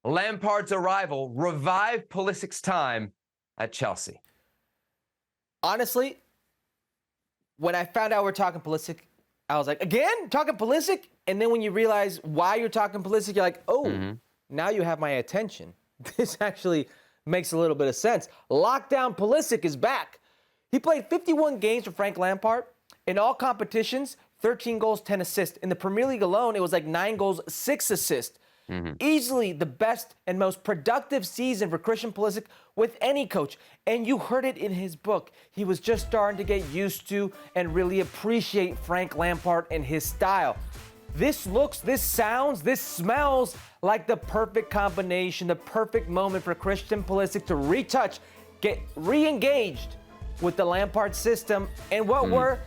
Lampard's arrival revived Pulisic's time at Chelsea? Honestly, when I found out we're talking Pulisic, I was like, again? Talking Pulisic? And then when you realize why you're talking Pulisic, you're like, oh, now you have my attention. This actually makes a little bit of sense. Lockdown Pulisic is back. He played 51 games for Frank Lampard. In all competitions, 13 goals, 10 assists. In the Premier League alone, it was like 9 goals, 6 assists. Easily the best and most productive season for Christian Pulisic with any coach. And you heard it in his book. He was just starting to get used to and really appreciate Frank Lampard and his style. This looks, this sounds, this smells like the perfect combination, the perfect moment for Christian Pulisic to retouch, get re-engaged with the Lampard system and what were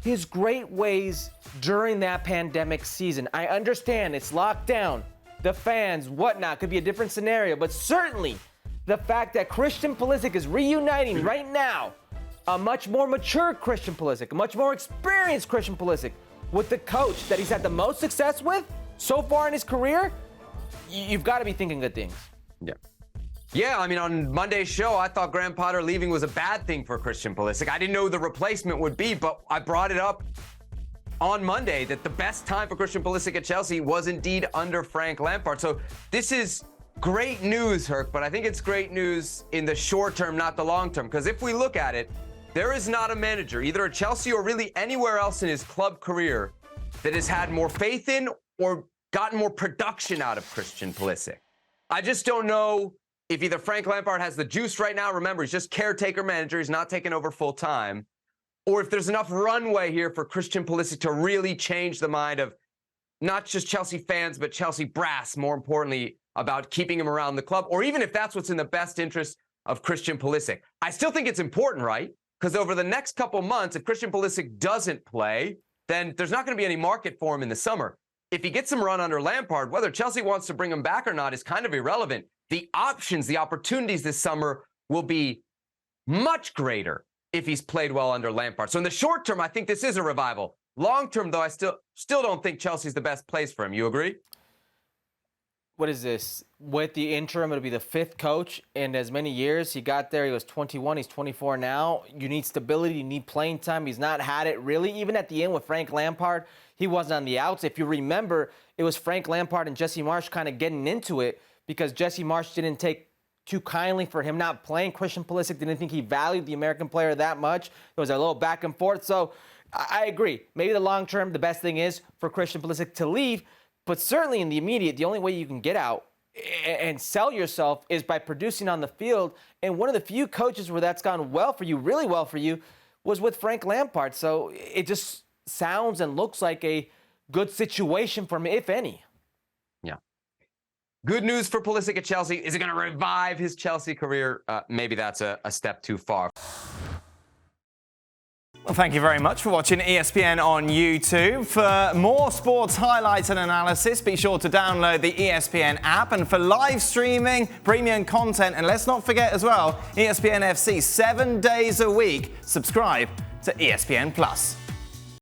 his great ways during that pandemic season. I understand it's locked down, the fans, whatnot, could be a different scenario, but certainly the fact that Christian Pulisic is reuniting right now, a much more mature Christian Pulisic, a much more experienced Christian Pulisic, with the coach that he's had the most success with so far in his career, you've got to be thinking good things. Yeah, I mean, on Monday's show, I thought Graham Potter leaving was a bad thing for Christian Pulisic. I didn't know who the replacement would be, but I brought it up on Monday that the best time for Christian Pulisic at Chelsea was indeed under Frank Lampard. So this is great news, Herc, but I think it's great news in the short term, not the long term. Because if we look at it, there is not a manager, either at Chelsea or really anywhere else in his club career, that has had more faith in or gotten more production out of Christian Pulisic. I just don't know if either Frank Lampard has the juice right now, remember, he's just caretaker manager, he's not taking over full time, or if there's enough runway here for Christian Pulisic to really change the mind of not just Chelsea fans, but Chelsea brass, more importantly, about keeping him around the club, or even if that's what's in the best interest of Christian Pulisic. I still think it's important, right? Because over the next couple months, if Christian Pulisic doesn't play, then there's not going to be any market for him in the summer. If he gets some run under Lampard, whether Chelsea wants to bring him back or not is kind of irrelevant. The options, the opportunities this summer will be much greater if he's played well under Lampard. So in the short term, I think this is a revival. Long term, though, I still don't think Chelsea's the best place for him. You agree? What is this? With the interim, it'll be the 5th coach in as many years. He got there, he was 21, he's 24 now. You need stability, you need playing time. He's not had it really. Even at the end with Frank Lampard, he wasn't on the outs. If you remember, it was Frank Lampard and Jesse Marsch kind of getting into it because Jesse Marsch didn't take too kindly for him not playing. Christian Pulisic didn't think he valued the American player that much. There was a little back and forth. So I agree. Maybe the long term, the best thing is for Christian Pulisic to leave. But certainly in the immediate, the only way you can get out and sell yourself is by producing on the field. And one of the few coaches where that's gone well for you, really well for you, was with Frank Lampard. So it just sounds and looks like a good situation for me, if any. Yeah. Good news for Pulisic at Chelsea. Is it going to revive his Chelsea career? Maybe that's a step too far. Well, thank you very much for watching ESPN on YouTube. For more sports highlights and analysis, be sure to download the ESPN app. And for live streaming, premium content, and let's not forget as well, ESPN FC 7 days a week. Subscribe to ESPN+.